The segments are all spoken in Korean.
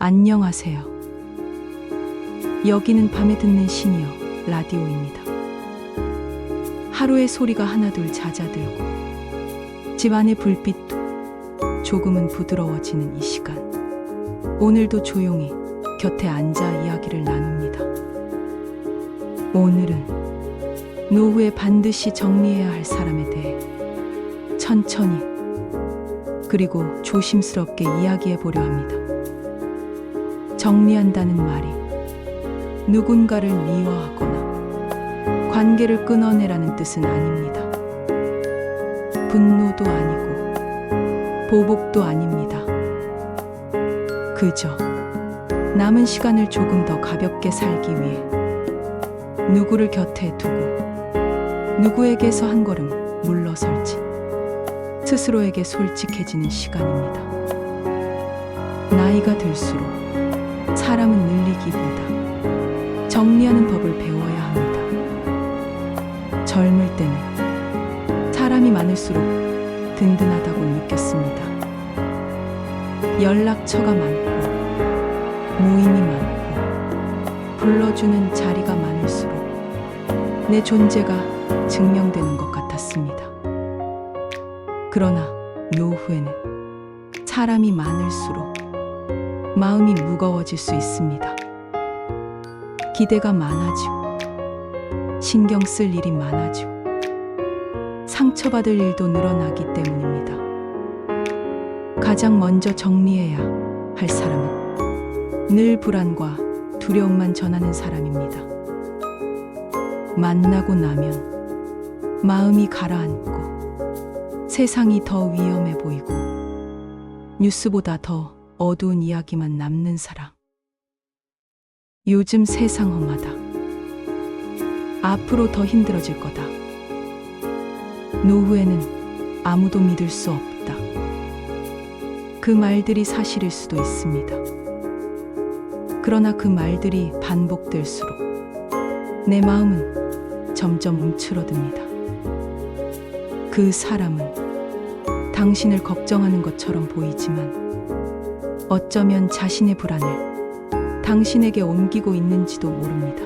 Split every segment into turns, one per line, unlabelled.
안녕하세요. 여기는 밤에 듣는 시니어 라디오입니다. 하루의 소리가 하나둘 잦아들고 집안의 불빛도 조금은 부드러워지는 이 시간. 오늘도 조용히 곁에 앉아 이야기를 나눕니다. 오늘은 노후에 반드시 정리해야 할 사람에 대해 천천히 그리고 조심스럽게 이야기해 보려 합니다. 정리한다는 말이 누군가를 미워하거나 관계를 끊어내라는 뜻은 아닙니다. 분노도 아니고 보복도 아닙니다. 그저 남은 시간을 조금 더 가볍게 살기 위해 누구를 곁에 두고 누구에게서 한 걸음 물러설지 스스로에게 솔직해지는 시간입니다. 나이가 들수록 사람은 늘리기보다 정리하는 법을 배워야 합니다. 젊을 때는 사람이 많을수록 든든하다고 느꼈습니다. 연락처가 많고 모임이 많고 불러주는 자리가 많을수록 내 존재가 증명되는 것 같았습니다. 그러나 노후에는 사람이 많을수록 마음이 무거워질 수 있습니다. 기대가 많아지고 신경 쓸 일이 많아지고 상처받을 일도 늘어나기 때문입니다. 가장 먼저 정리해야 할 사람은 늘 불안과 두려움만 전하는 사람입니다. 만나고 나면 마음이 가라앉고 세상이 더 위험해 보이고 뉴스보다 더 어두운 이야기만 남는 사람. 요즘 세상 험하다. 앞으로 더 힘들어질 거다. 노후에는 아무도 믿을 수 없다. 그 말들이 사실일 수도 있습니다. 그러나 그 말들이 반복될수록 내 마음은 점점 움츠러듭니다. 그 사람은 당신을 걱정하는 것처럼 보이지만 어쩌면 자신의 불안을 당신에게 옮기고 있는지도 모릅니다.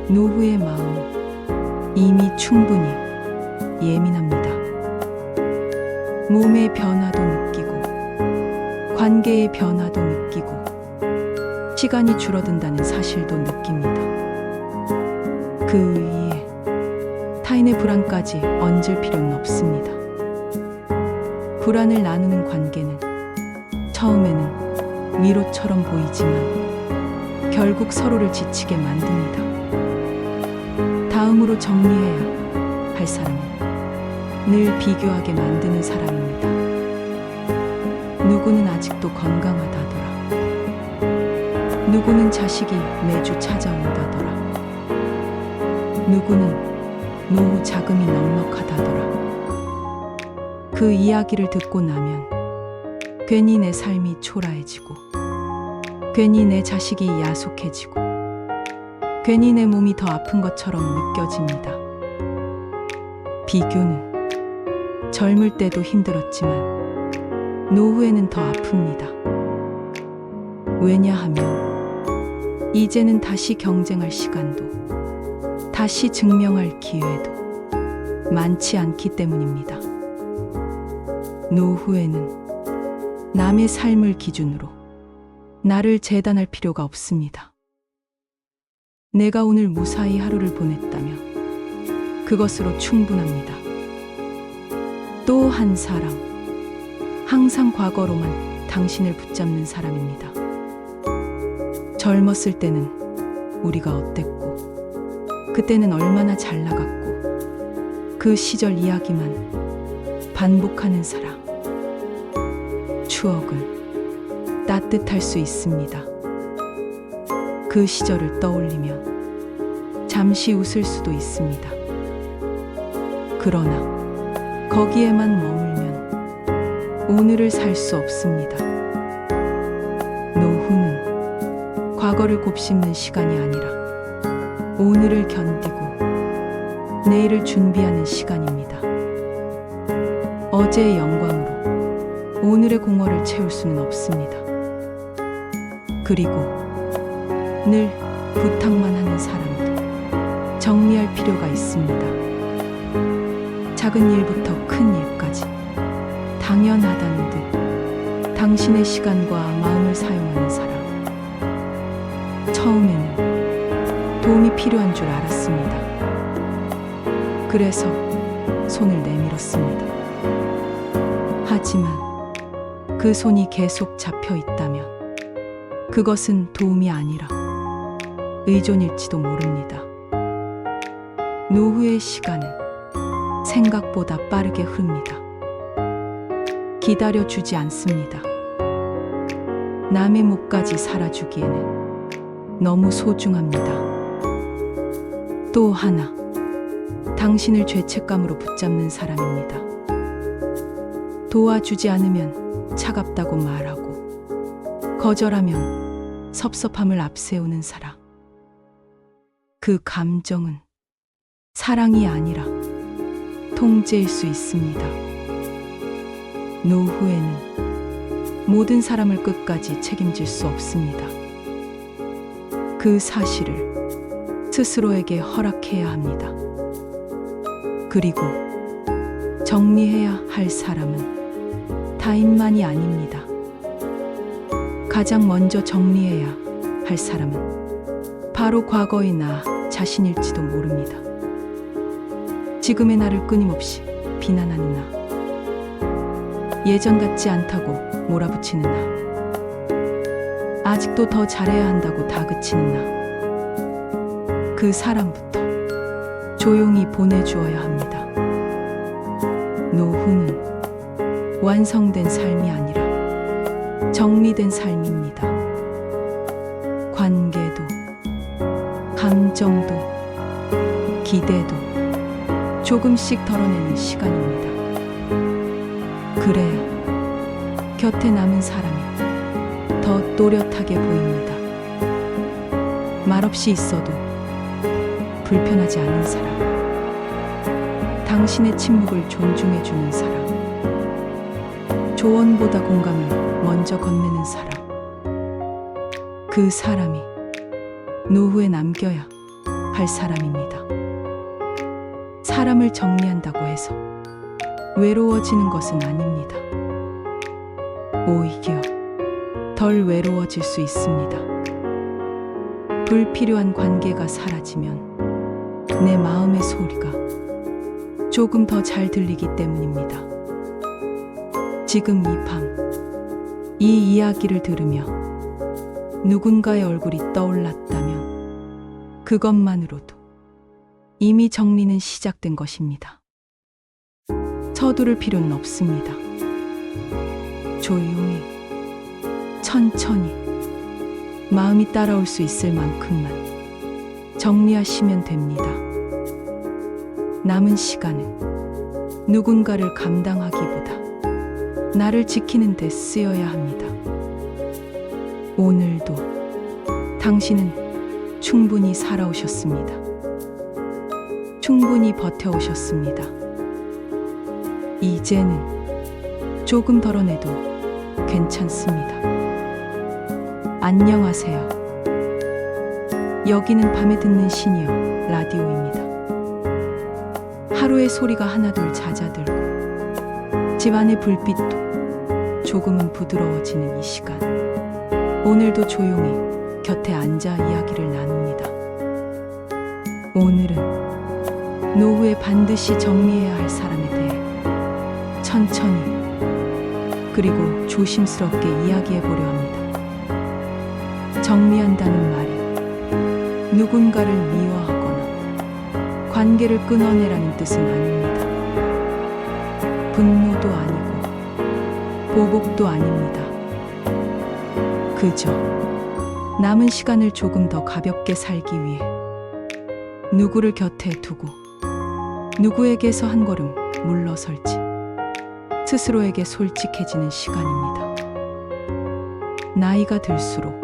노후의 마음은 이미 충분히 예민합니다. 몸의 변화도 느끼고 관계의 변화도 느끼고 시간이 줄어든다는 사실도 느낍니다. 그 위에 타인의 불안까지 얹을 필요는 없습니다. 불안을 나누는 관계는 처음에는 위로처럼 보이지만 결국 서로를 지치게 만듭니다. 다음으로 정리해야 할 사람은 늘 비교하게 만드는 사람입니다. 누구는 아직도 건강하다더라. 누구는 자식이 매주 찾아온다더라. 누구는 노후 자금이 넉넉하다더라. 그 이야기를 듣고 나면 괜히 내 삶이 초라해지고 괜히 내 자식이 야속해지고 괜히 내 몸이 더 아픈 것처럼 느껴집니다. 비교는 젊을 때도 힘들었지만 노후에는 더 아픕니다. 왜냐하면 이제는 다시 경쟁할 시간도 다시 증명할 기회도 많지 않기 때문입니다. 노후에는 남의 삶을 기준으로 나를 재단할 필요가 없습니다. 내가 오늘 무사히 하루를 보냈다면 그것으로 충분합니다. 또 한 사람, 항상 과거로만 당신을 붙잡는 사람입니다. 젊었을 때는 우리가 어땠고 그때는 얼마나 잘 나갔고 그 시절 이야기만 반복하는 사람. 추억은 따뜻할 수 있습니다. 그 시절을 떠올리면 잠시 웃을 수도 있습니다. 그러나 거기에만 머물면 오늘을 살 수 없습니다. 노후는 과거를 곱씹는 시간이 아니라 오늘을 견디고 내일을 준비하는 시간입니다. 어제의 영광으로 오늘의 공허를 채울 수는 없습니다. 그리고 늘 부탁만 하는 사람도 정리할 필요가 있습니다. 작은 일부터 큰 일까지 당연하다는 듯 당신의 시간과 마음을 사용하는 사람. 처음에는 도움이 필요한 줄 알았습니다. 그래서 손을 내밀었습니다. 하지만 그 손이 계속 잡혀 있다면 그것은 도움이 아니라 의존일지도 모릅니다. 노후의 시간은 생각보다 빠르게 흐릅니다. 기다려주지 않습니다. 남의 목까지 살아주기에는 너무 소중합니다. 또 하나, 당신을 죄책감으로 붙잡는 사람입니다. 도와주지 않으면 차갑다고 말하고 거절하면 섭섭함을 앞세우는 사람. 그 감정은 사랑이 아니라 통제일 수 있습니다. 노후에는 모든 사람을 끝까지 책임질 수 없습니다. 그 사실을 스스로에게 허락해야 합니다. 그리고 정리해야 할 사람은 타인만이 아닙니다. 가장 먼저 정리해야 할 사람은 바로 과거의 나 자신일지도 모릅니다. 지금의 나를 끊임없이 비난하는 나, 예전 같지 않다고 몰아붙이는 나, 아직도 더 잘해야 한다고 다그치는 나, 그 사람부터 조용히 보내주어야 합니다. 노후는 완성된 삶이 아니라 정리된 삶입니다. 관계도, 감정도, 기대도 조금씩 덜어내는 시간입니다. 그래야 곁에 남은 사람이 더 또렷하게 보입니다. 말없이 있어도 불편하지 않은 사람, 당신의 침묵을 존중해주는 사람, 조언보다 공감을 먼저 건네는 사람, 그 사람이 노후에 남겨야 할 사람입니다. 사람을 정리한다고 해서 외로워지는 것은 아닙니다. 오히려 덜 외로워질 수 있습니다. 불필요한 관계가 사라지면 내 마음의 소리가 조금 더 잘 들리기 때문입니다. 지금 이 밤, 이 이야기를 들으며 누군가의 얼굴이 떠올랐다면 그것만으로도 이미 정리는 시작된 것입니다. 서두를 필요는 없습니다. 조용히, 천천히, 마음이 따라올 수 있을 만큼만 정리하시면 됩니다. 남은 시간은 누군가를 감당하기보다 나를 지키는 데 쓰여야 합니다. 오늘도 당신은 충분히 살아오셨습니다. 충분히 버텨오셨습니다. 이제는 조금 덜어내도 괜찮습니다. 안녕하세요. 여기는 밤에 듣는 시니어 라디오입니다. 하루의 소리가 하나둘 잦아들고 집안의 불빛도 조금은 부드러워지는 이 시간, 오늘도 조용히 곁에 앉아 이야기를 나눕니다. 오늘은 노후에 반드시 정리해야 할 사람에 대해 천천히 그리고 조심스럽게 이야기해 보려 합니다. 정리한다는 말이 누군가를 미워하거나 관계를 끊어내라는 뜻은 아닙니다. 분노도 아니고 보복도 아닙니다. 그저 남은 시간을 조금 더 가볍게 살기 위해 누구를 곁에 두고 누구에게서 한 걸음 물러설지 스스로에게 솔직해지는 시간입니다. 나이가 들수록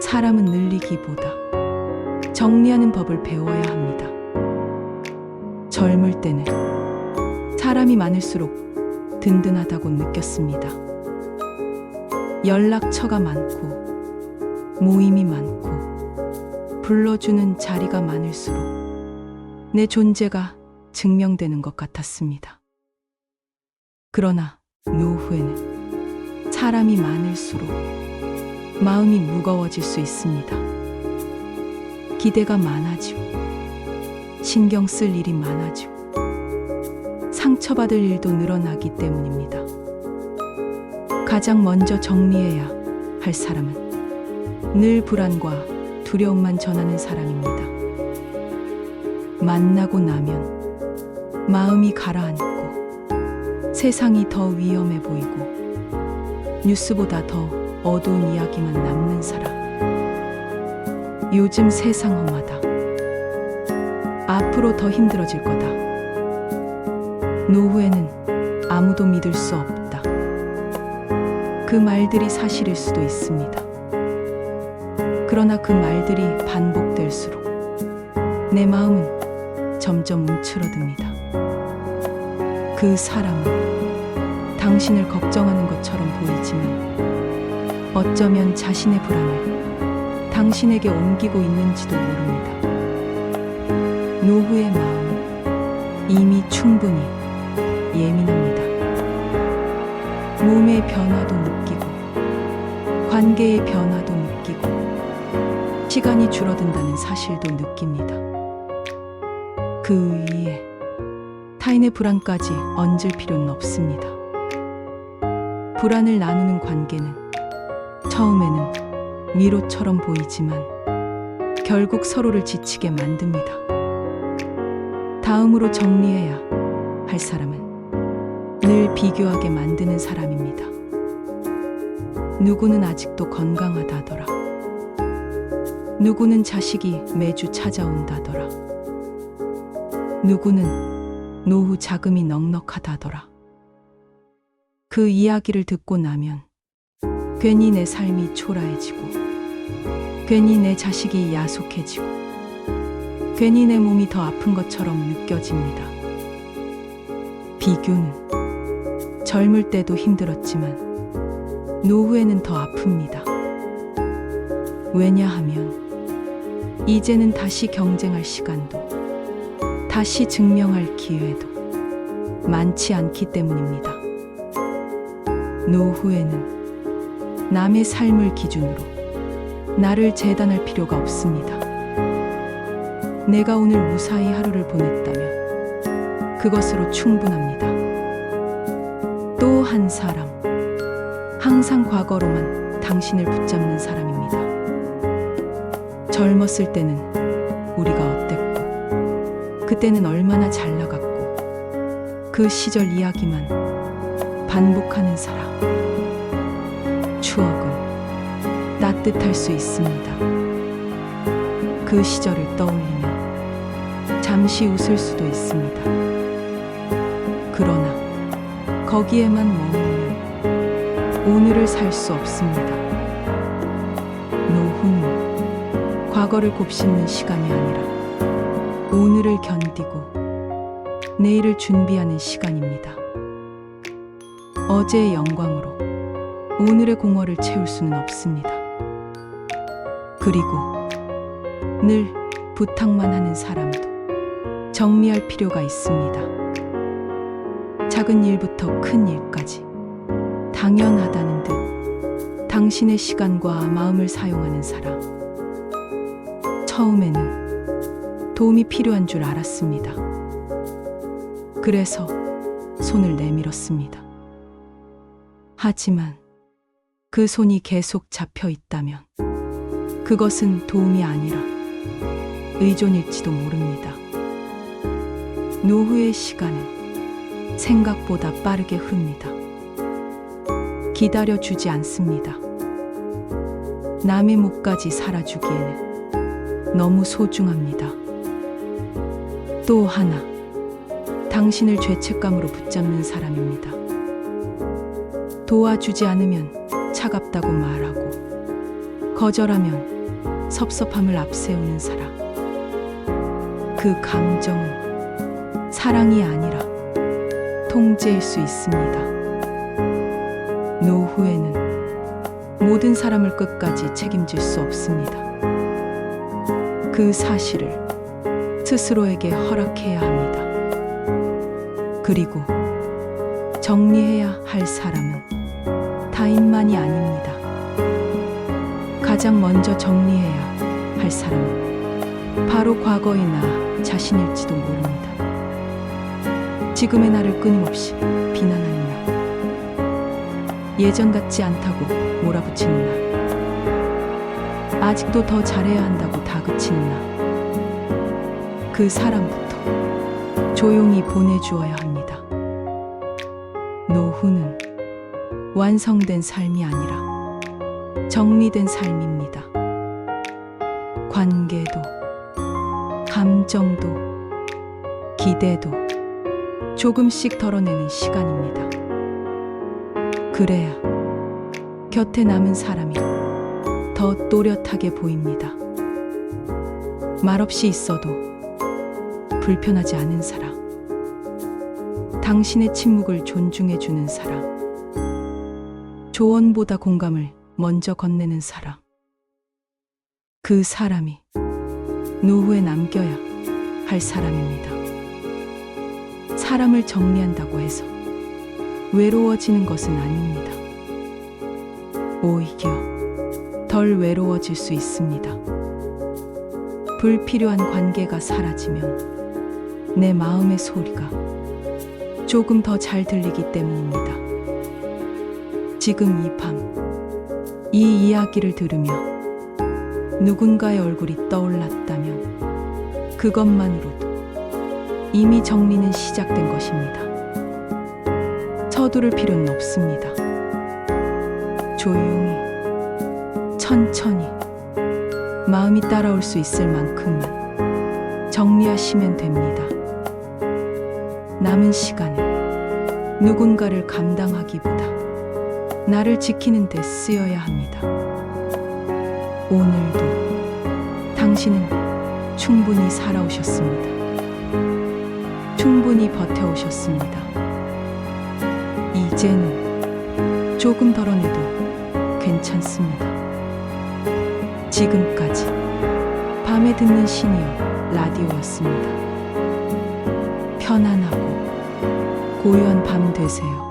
사람은 늘리기보다 정리하는 법을 배워야 합니다. 젊을 때는 사람이 많을수록 든든하다고 느꼈습니다. 연락처가 많고 모임이 많고 불러주는 자리가 많을수록 내 존재가 증명되는 것 같았습니다. 그러나 노후에는 사람이 많을수록 마음이 무거워질 수 있습니다. 기대가 많아지고 신경 쓸 일이 많아지고 상처받을 일도 늘어나기 때문입니다. 가장 먼저 정리해야 할 사람은 늘 불안과 두려움만 전하는 사람입니다. 만나고 나면 마음이 가라앉고 세상이 더 위험해 보이고 뉴스보다 더 어두운 이야기만 남는 사람. 요즘 세상 험하다. 앞으로 더 힘들어질 거다. 노후에는 아무도 믿을 수 없다. 그 말들이 사실일 수도 있습니다. 그러나 그 말들이 반복될수록 내 마음은 점점 움츠러듭니다. 그 사람은 당신을 걱정하는 것처럼 보이지만 어쩌면 자신의 불안을 당신에게 옮기고 있는지도 모릅니다. 노후의 마음은 이미 충분히 예민합니다. 몸의 변화도 느끼고 관계의 변화도 느끼고 시간이 줄어든다는 사실도 느낍니다. 그 위에 타인의 불안까지 얹을 필요는 없습니다. 불안을 나누는 관계는 처음에는 위로처럼 보이지만 결국 서로를 지치게 만듭니다. 다음으로 정리해야 할 사람은 늘 비교하게 만드는 사람입니다. 누구는 아직도 건강하다더라. 누구는 자식이 매주 찾아온다더라. 누구는 노후 자금이 넉넉하다더라. 그 이야기를 듣고 나면 괜히 내 삶이 초라해지고 괜히 내 자식이 야속해지고 괜히 내 몸이 더 아픈 것처럼 느껴집니다. 비교는 젊을 때도 힘들었지만 노후에는 더 아픕니다. 왜냐하면 이제는 다시 경쟁할 시간도 다시 증명할 기회도 많지 않기 때문입니다. 노후에는 남의 삶을 기준으로 나를 재단할 필요가 없습니다. 내가 오늘 무사히 하루를 보냈다면 그것으로 충분합니다. 또 한 사람, 항상 과거로만 당신을 붙잡는 사람입니다. 젊었을 때는 우리가 어땠고 그때는 얼마나 잘 나갔고 그 시절 이야기만 반복하는 사람. 추억은 따뜻할 수 있습니다. 그 시절을 떠올리며 잠시 웃을 수도 있습니다. 그러나 거기에만 머물면 오늘을 살 수 없습니다. 노후는 과거를 곱씹는 시간이 아니라 오늘을 견디고 내일을 준비하는 시간입니다. 어제의 영광으로 오늘의 공허를 채울 수는 없습니다. 그리고 늘 부탁만 하는 사람도 정리할 필요가 있습니다. 작은 일부터 큰 일까지 당연하다는 듯 당신의 시간과 마음을 사용하는 사람. 처음에는 도움이 필요한 줄 알았습니다. 그래서 손을 내밀었습니다. 하지만 그 손이 계속 잡혀 있다면 그것은 도움이 아니라 의존일지도 모릅니다. 노후의 시간은 생각보다 빠르게 흐릅니다. 기다려주지 않습니다. 남의 목까지 살아주기에는 너무 소중합니다. 또 하나, 당신을 죄책감으로 붙잡는 사람입니다. 도와주지 않으면 차갑다고 말하고 거절하면 섭섭함을 앞세우는 사람. 그 감정은 사랑이 아니라 통제일 수 있습니다. 노후에는 모든 사람을 끝까지 책임질 수 없습니다. 그 사실을 스스로에게 허락해야 합니다. 그리고 정리해야 할 사람은 타인만이 아닙니다. 가장 먼저 정리해야 할 사람은 바로 과거의 나 자신일지도 모릅니다. 지금의 나를 끊임없이 비난하는 나, 예전 같지 않다고 몰아붙이는 나, 아직도 더 잘해야 한다고 다그치는 나, 그 사람부터 조용히 보내주어야 합니다. 노후는 완성된 삶이 아니라 정리된 삶입니다. 관계도, 감정도, 기대도 조금씩 덜어내는 시간입니다. 그래야 곁에 남은 사람이 더 또렷하게 보입니다. 말없이 있어도 불편하지 않은 사람, 당신의 침묵을 존중해주는 사람, 조언보다 공감을 먼저 건네는 사람, 그 사람이 노후에 남겨야 할 사람입니다. 사람을 정리한다고 해서 외로워지는 것은 아닙니다. 오히려 덜 외로워질 수 있습니다. 불필요한 관계가 사라지면 내 마음의 소리가 조금 더 잘 들리기 때문입니다. 지금 이 밤, 이 이야기를 들으며 누군가의 얼굴이 떠올랐다면 그것만으로도 이미 정리는 시작된 것입니다. 서두를 필요는 없습니다. 조용히, 천천히, 마음이 따라올 수 있을 만큼만 정리하시면 됩니다. 남은 시간은 누군가를 감당하기보다 나를 지키는 데 쓰여야 합니다. 오늘도 당신은 충분히 살아오셨습니다. 충분히 버텨오셨습니다. 이제는 조금 덜어내도 괜찮습니다. 지금까지 밤에 듣는 시니어 라디오였습니다. 편안하고 고요한 밤 되세요.